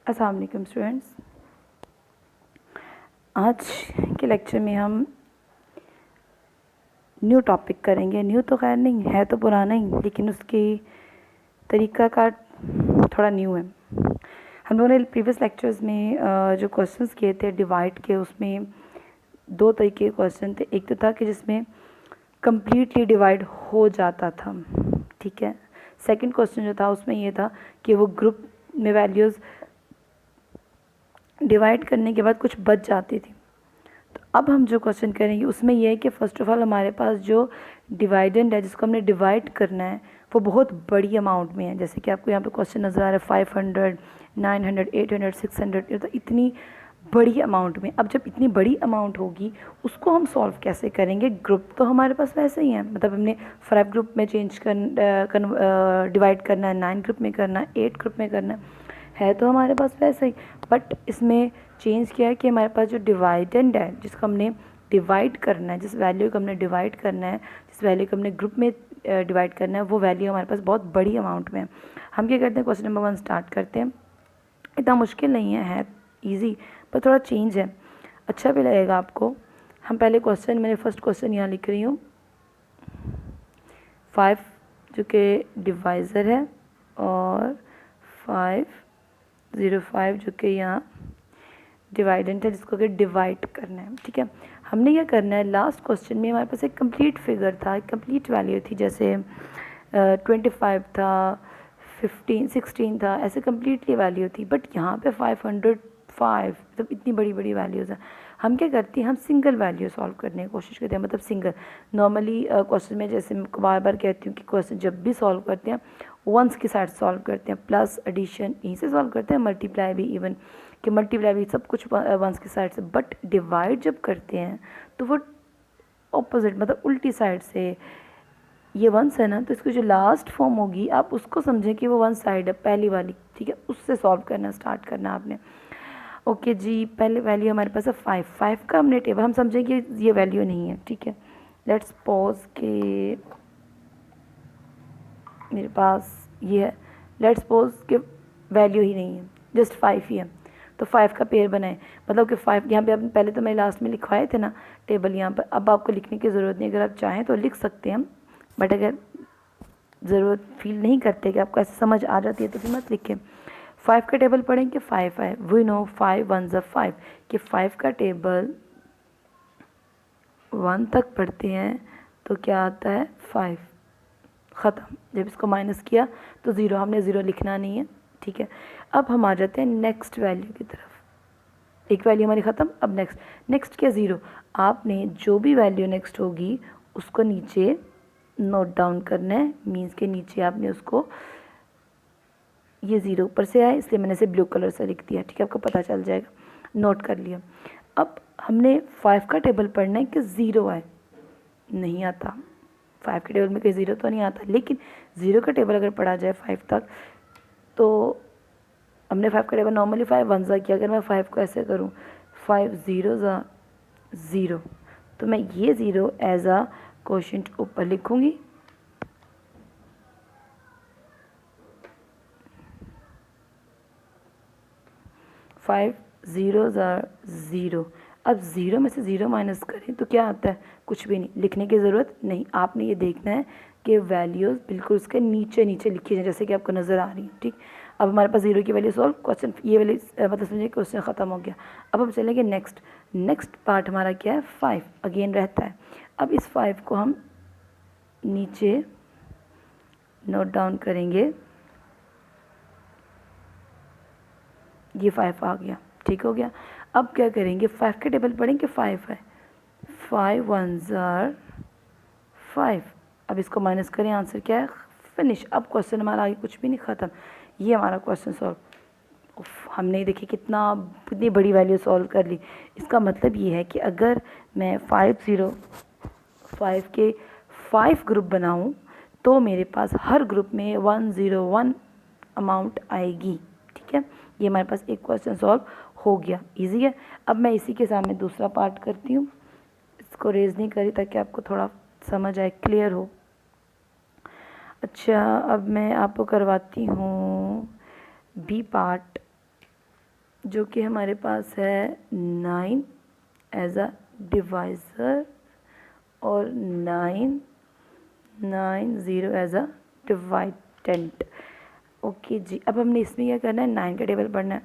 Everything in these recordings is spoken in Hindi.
अस्सलाम वालेकुम स्टूडेंट्स। आज के लेक्चर में हम न्यू टॉपिक करेंगे। न्यू तो खैर नहीं है, तो पुराना ही, लेकिन उसकी तरीका का थोड़ा न्यू है। हम लोगों ने प्रीवियस लेक्चर्स में जो क्वेश्चंस किए थे डिवाइड के, उसमें दो तरीके के क्वेश्चन थे। एक तो था कि जिसमें कम्प्लीटली डिवाइड हो जाता था, ठीक है। सेकंड क्वेश्चन जो था उसमें ये था कि वो ग्रुप में वैल्यूज़ डिवाइड करने के बाद कुछ बच जाती थी। तो अब हम जो क्वेश्चन करेंगे उसमें यह है कि फ़र्स्ट ऑफ ऑल हमारे पास जो डिवाइडेंड है जिसको हमने डिवाइड करना है वो बहुत बड़ी अमाउंट में है। जैसे कि आपको यहाँ पे क्वेश्चन नज़र आ रहा है 500, 900, 800, 600, तो इतनी बड़ी अमाउंट में। अब जब इतनी बड़ी अमाउंट होगी उसको हम सॉल्व कैसे करेंगे? ग्रुप तो हमारे पास वैसे ही है, मतलब हमने 5 ग्रुप में चेंज डिवाइड करना है, 9 ग्रुप में करना है, 8 ग्रुप में करना है तो हमारे पास वैसे ही। बट इसमें चेंज किया है कि हमारे पास जो डिवाइडेंड है जिसको हमने डिवाइड करना है, जिस वैल्यू को हमने डिवाइड करना है, जिस वैल्यू को हमने ग्रुप में डिवाइड करना है, वो वैल्यू हमारे पास बहुत बड़ी अमाउंट में है। हम क्या करते हैं, क्वेश्चन नंबर 1 स्टार्ट करते हैं। इतना मुश्किल नहीं है ईजी, पर थोड़ा चेंज है, अच्छा भी लगेगा आपको। हम पहले क्वेश्चन, मैंने फर्स्ट क्वेश्चन यहाँ लिख रही हूँ 5 जो कि डिवाइज़र है, और 505 जो कि यहाँ डिवाइडेंट है जिसको कि डिवाइड करना है, ठीक है। हमने क्या करना है, लास्ट क्वेश्चन में हमारे पास एक कंप्लीट फिगर था, एक कंप्लीट वैल्यू थी, जैसे 25 था, 15, 16 था, ऐसे कम्प्लीटली वैल्यू थी। बट यहाँ पे 505, मतलब इतनी बड़ी बड़ी वैल्यूज़ हैं। हम क्या करते हैं, हम सिंगल वैल्यू सॉल्व करने की कोशिश करते हैं, मतलब सिंगल। नॉर्मली क्वेश्चन में जैसे मैं बार बार कहती हूँ कि क्वेश्चन जब भी सॉल्व करते हैं वंस की साइड सॉल्व करते हैं, प्लस एडिशन यहीं से सॉल्व करते हैं, मल्टीप्लाई भी इवन कि मल्टीप्लाई भी सब कुछ वंस की साइड से। बट डिवाइड जब करते हैं तो वो ऑपोजिट, मतलब उल्टी साइड से। ये वंस है ना, तो इसकी जो लास्ट फॉर्म होगी आप उसको समझें कि वो वन साइड है, पहली वाली, ठीक है। उससे सॉल्व करना स्टार्ट करना आपने। ओके जी, पहले वैल्यू हमारे पास है 5 का हमने टेबल, हम समझें कि ये वैल्यू नहीं है, ठीक है। लेट्स पॉज के मेरे पास ये है, लेट्स सपोज कि वैल्यू ही नहीं है, जस्ट 5 ही है। तो 5 का पेयर बनाए, मतलब कि 5 यहाँ पे आपने पहले तो मैंने लास्ट में लिखवाए थे ना टेबल यहाँ पर, अब आपको लिखने की ज़रूरत नहीं। अगर आप चाहें तो लिख सकते हैं, बट अगर ज़रूरत फील नहीं करते कि आपको ऐसे समझ आ जाती है तो फिर मत लिखें। 5 का टेबल पढ़ें कि 5 है, वी नो 5 1 ज़ा 5, कि 5 का टेबल 1 तक पढ़ते हैं तो क्या आता है 5, ख़त्म। जब इसको माइनस किया तो ज़ीरो, हमने ज़ीरो लिखना नहीं है, ठीक है। अब हम आ जाते हैं नेक्स्ट वैल्यू की तरफ। एक वैल्यू हमारी ख़त्म, अब नेक्स्ट क्या, ज़ीरो। आपने जो भी वैल्यू नेक्स्ट होगी उसको नीचे नोट डाउन करना है, मीन्स के नीचे आपने उसको, ये ज़ीरो ऊपर से आया इसलिए मैंने इसे ब्लू कलर से लिख दिया, ठीक है, आपको पता चल जाएगा, नोट कर लिया। अब हमने 5 का टेबल पढ़ना है कि ज़ीरो आए, नहीं आता 5 के टेबल में कोई ज़ीरो तो नहीं आता, लेकिन ज़ीरो का टेबल अगर पढ़ा जाए 5 तक तो हमने 5 का टेबल नॉर्मली 5 1 ज़ा किया। अगर मैं 5 को ऐसे करूँ 5 0 ज़ा 0, तो मैं ये ज़ीरो एज आ कोशेंट ऊपर लिखूँगी, 5 0 ज़ा 0। अब ज़ीरो में से ज़ीरो माइनस करें तो क्या आता है, कुछ भी नहीं, लिखने की ज़रूरत नहीं। आपने ये देखना है कि वैल्यूज़ बिल्कुल उसके नीचे नीचे लिखी जाए, जैसे कि आपको नज़र आ रही है, ठीक। अब हमारे पास ज़ीरो की वैल्यू सॉल्व, क्वेश्चन ये वाली मतलब समझिए क्वेश्चन ख़त्म हो गया। अब हम चलेंगे नेक्स्ट पार्ट हमारा क्या है, 5 अगेन रहता है। अब इस 5 को हम नीचे नोट डाउन करेंगे, ये 5 आ गया, ठीक हो गया। अब क्या करेंगे, 5 के टेबल पढ़ेंगे, 5 है, 5 1 ज़ार 5। अब इसको माइनस करें, आंसर क्या है, फिनिश। अब क्वेश्चन हमारा आगे कुछ भी नहीं, ख़त्म। ये हमारा क्वेश्चन सॉल्व। हमने देखिए कितनी बड़ी वैल्यू सॉल्व कर ली। इसका मतलब ये है कि अगर मैं 505 के 5 ग्रुप बनाऊं तो मेरे पास हर ग्रुप में 101 अमाउंट आएगी, ठीक है। ये हमारे पास एक क्वेश्चन सॉल्व हो गया, इजी है। अब मैं इसी के सामने दूसरा पार्ट करती हूँ, इसको रेज नहीं करी ताकि आपको थोड़ा समझ आए, क्लियर हो। अच्छा, अब मैं आपको करवाती हूँ बी पार्ट। जो कि हमारे पास है 9 एज अ डिवाइज़र और 9 एज अ डिवाइडेंट। ओके जी, अब हमने इसमें क्या करना है, 9 का टेबल पढ़ना है।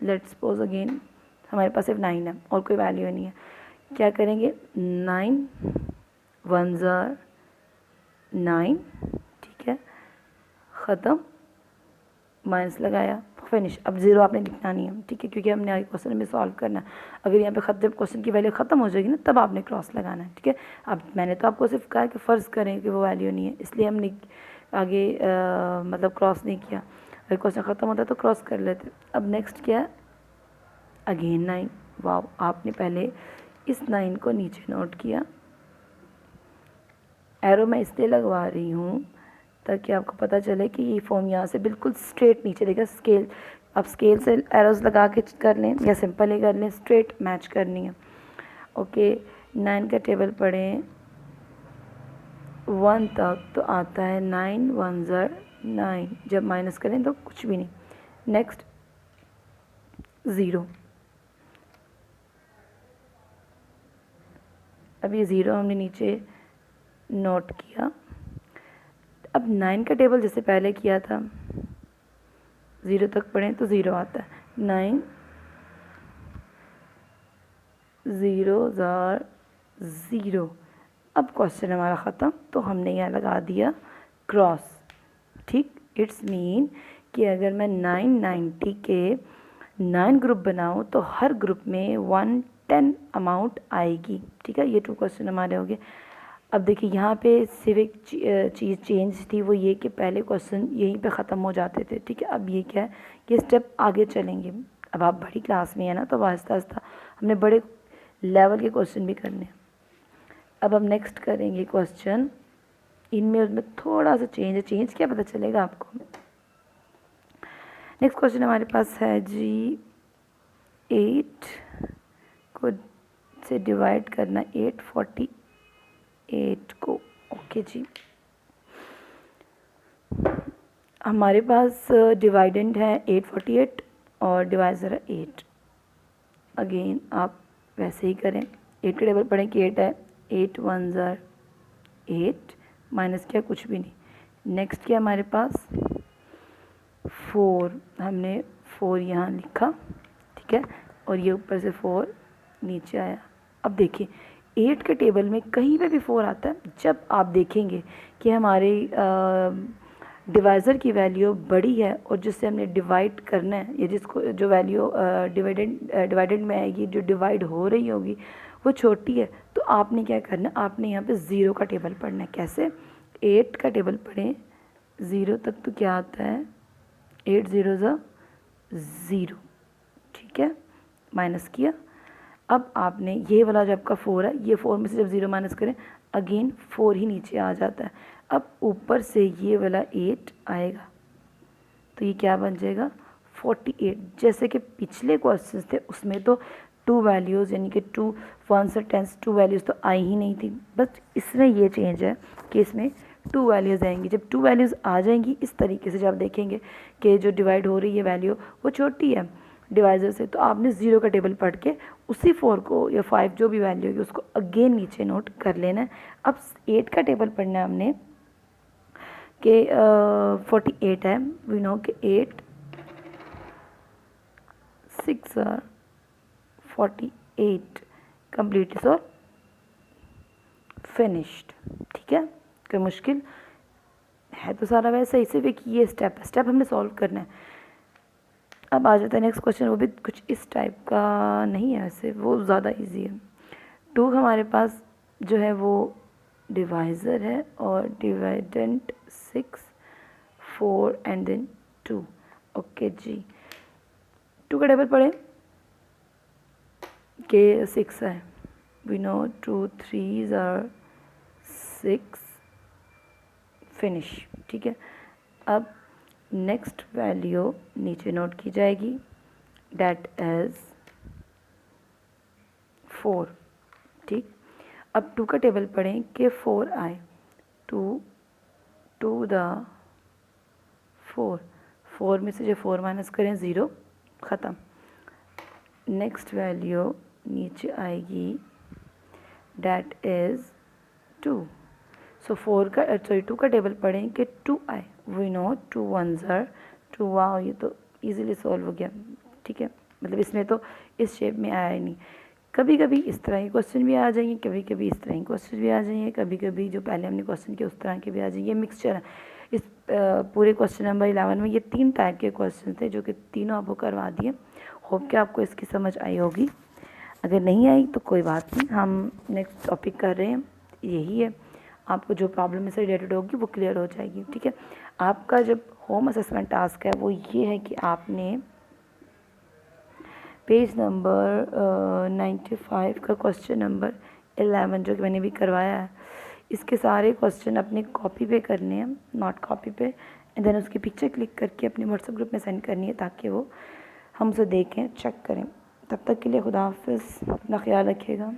लेट्स सपोज अगेन हमारे पास सिर्फ 9 है और कोई वैल्यू नहीं है। क्या करेंगे, 9 1 ज़ार 9, ठीक है, ख़त्म, माइनस लगाया, फिनिश। अब ज़ीरो आपने लिखना नहीं है, ठीक है, क्योंकि हमने आगे क्वेश्चन में सॉल्व करना है। अगर यहाँ पे जब क्वेश्चन की वैल्यू ख़त्म हो जाएगी ना, तब आपने क्रॉस लगाना है, ठीक है। अब मैंने तो आपको सिर्फ कहा कि फ़र्ज़ करें कि वो वैल्यू नहीं है, इसलिए हमने आगे मतलब क्रॉस नहीं किया। अगर क्वेश्चन ख़त्म होता तो क्रॉस कर लेते। अब नेक्स्ट क्या है, अगेन 9। वाह, आपने पहले इस 9 को नीचे नोट किया। एरो मैं इसलिए लगवा रही हूँ ताकि आपको पता चले कि ये फॉर्म यहाँ से बिल्कुल स्ट्रेट नीचे देगा। स्केल, आप स्केल से एरोस लगा के कर लें या सिंपल ही कर लें, स्ट्रेट मैच करनी है। ओके, 9 का टेबल पढ़ें 1 तक तो आता है 9 1 ज़ार 9, जब माइनस करें तो कुछ भी नहीं। नेक्स्ट 0, अब ये 0 हमने नीचे नोट किया। अब 9 का टेबल जैसे पहले किया था, 0 तक पढ़ें तो 0 आता है, 9 0 ज़ार 0। अब क्वेश्चन हमारा ख़त्म, तो हमने यहाँ लगा दिया क्रॉस, ठीक। इट्स मीन कि अगर मैं 990 के 9 ग्रुप बनाऊँ तो हर ग्रुप में 110 अमाउंट आएगी, ठीक है। ये 2 क्वेश्चन हमारे हो गए। अब देखिए यहाँ पे सिर्फ एक चीज़ चेंज थी, वो ये कि पहले क्वेश्चन यहीं पे ख़त्म हो जाते थे, ठीक है। अब ये क्या है, ये स्टेप आगे चलेंगे। अब आप बड़ी क्लास में है ना, तो आहिस्ता आहिस्ता हमने बड़े लेवल के क्वेश्चन भी करने हैं। अब हम नेक्स्ट करेंगे क्वेश्चन, इनमें उसमें थोड़ा सा चेंज है। चेंज क्या पता चलेगा आपको। नेक्स्ट क्वेश्चन हमारे पास है जी, 8 को से डिवाइड करना 848 को। ओके जी, हमारे पास डिवाइडेंड है 848 और डिवाइज़र है 8। अगेन आप वैसे ही करें, 8 का टेबल पढ़ें कि 8 है, 8 1 ज़ार 8, माइनस किया कुछ भी नहीं। नेक्स्ट क्या हमारे पास 4, हमने 4 यहाँ लिखा, ठीक है, और ये ऊपर से 4 नीचे आया। अब देखिए 8 के टेबल में कहीं पे भी 4 आता है, जब आप देखेंगे कि हमारे डिवाइज़र की वैल्यू बड़ी है और जिससे हमने डिवाइड करना है, या जिसको जो वैल्यू डिवाइडेड में आएगी, जो डिवाइड हो रही होगी वो छोटी है, तो आपने क्या करना है, आपने यहाँ पे 0 का टेबल पढ़ना है। कैसे, 8 का टेबल पढ़ें 0 तक तो क्या आता है, 8 0 0, ठीक है, माइनस किया। अब आपने ये वाला जो आपका 4 है, ये 4 में से जब 0 माइनस करें अगेन 4 ही नीचे आ जाता है। अब ऊपर से ये वाला 8 आएगा, तो ये क्या बन जाएगा 48। जैसे कि पिछले क्वेश्चन थे उसमें तो 2 वैल्यूज़ यानी कि 2 1 से 10 2 वैल्यूज़ तो आई ही नहीं थी, बस इसमें ये चेंज है कि इसमें 2 वैल्यूज़ आएंगी। जब 2 वैल्यूज़ आ जाएंगी इस तरीके से, जब आप देखेंगे कि जो डिवाइड हो रही है वैल्यू वो छोटी है डिवाइज़र से, तो आपने 0 का टेबल पढ़ के उसी 4 को या 5 जो भी वैल्यू होगी उसको अगेन नीचे नोट कर लेना है। अब 8 का टेबल पढ़ना है हमने कि 48 है, वी नो कि 8 6 48 कंप्लीट इज और फिनिश्ड, ठीक है। कोई मुश्किल है तो सारा वैसे ही, सिर्फ एक ये स्टेप हमने सॉल्व करना है। अब आ जाता है नेक्स्ट क्वेश्चन, वो भी कुछ इस टाइप का नहीं है वैसे, वो ज़्यादा इजी है। 2 हमारे पास जो है वो डिवाइज़र है और डिवाइडेंट 6 4 एंड देन 2। ओके जी, 2 का टेबल पढ़ें कि 6 है, वी नो 2 3 आर 6, फिनिश, ठीक है। अब नेक्स्ट वैल्यू नीचे नोट की जाएगी, डैट इज़ 4, ठीक। अब 2 का टेबल पढ़ें कि 4 आए, 2 2 द 4, 4 में से जो 4 माइनस करें 0, ख़त्म। नेक्स्ट वैल्यू नीचे आएगी, डैट इज़ 2। सो 2 का टेबल पढ़ें कि 2 आए, वी नो 2 1s are 2। वाह, ये तो इजीली सॉल्व हो गया, ठीक है। मतलब इसमें तो इस शेप में आया ही नहीं। कभी कभी इस तरह के क्वेश्चन भी आ जाएंगे, कभी कभी इस तरह के क्वेश्चन भी आ जाएंगे, कभी कभी जो पहले हमने क्वेश्चन किए उस तरह के भी आ जाएंगे। मिक्सचर है इस पूरे क्वेश्चन नंबर 11 में। ये 3 टाइप के क्वेश्चन थे जो कि तीनों आपको करवा दिए। होप कि आपको इसकी समझ आई होगी। अगर नहीं आई तो कोई बात नहीं, हम नेक्स्ट टॉपिक कर रहे हैं, यही है। आपको जो प्रॉब्लम से रिलेटेड होगी वो क्लियर हो जाएगी, ठीक है। आपका जब होम असेसमेंट टास्क है वो ये है कि आपने पेज नंबर 95 का क्वेश्चन नंबर 11 जो कि मैंने भी करवाया है, इसके सारे क्वेश्चन अपने कॉपी पे करने हैं, नोट कॉपी पे, एंड देन उसकी पिक्चर क्लिक करके अपने व्हाट्सएप ग्रुप में सेंड करनी है ताकि वो हम उसे देखें, चेक करें। तब तक के लिए खुदा हाफिज़, अपना ख्याल रखिएगा।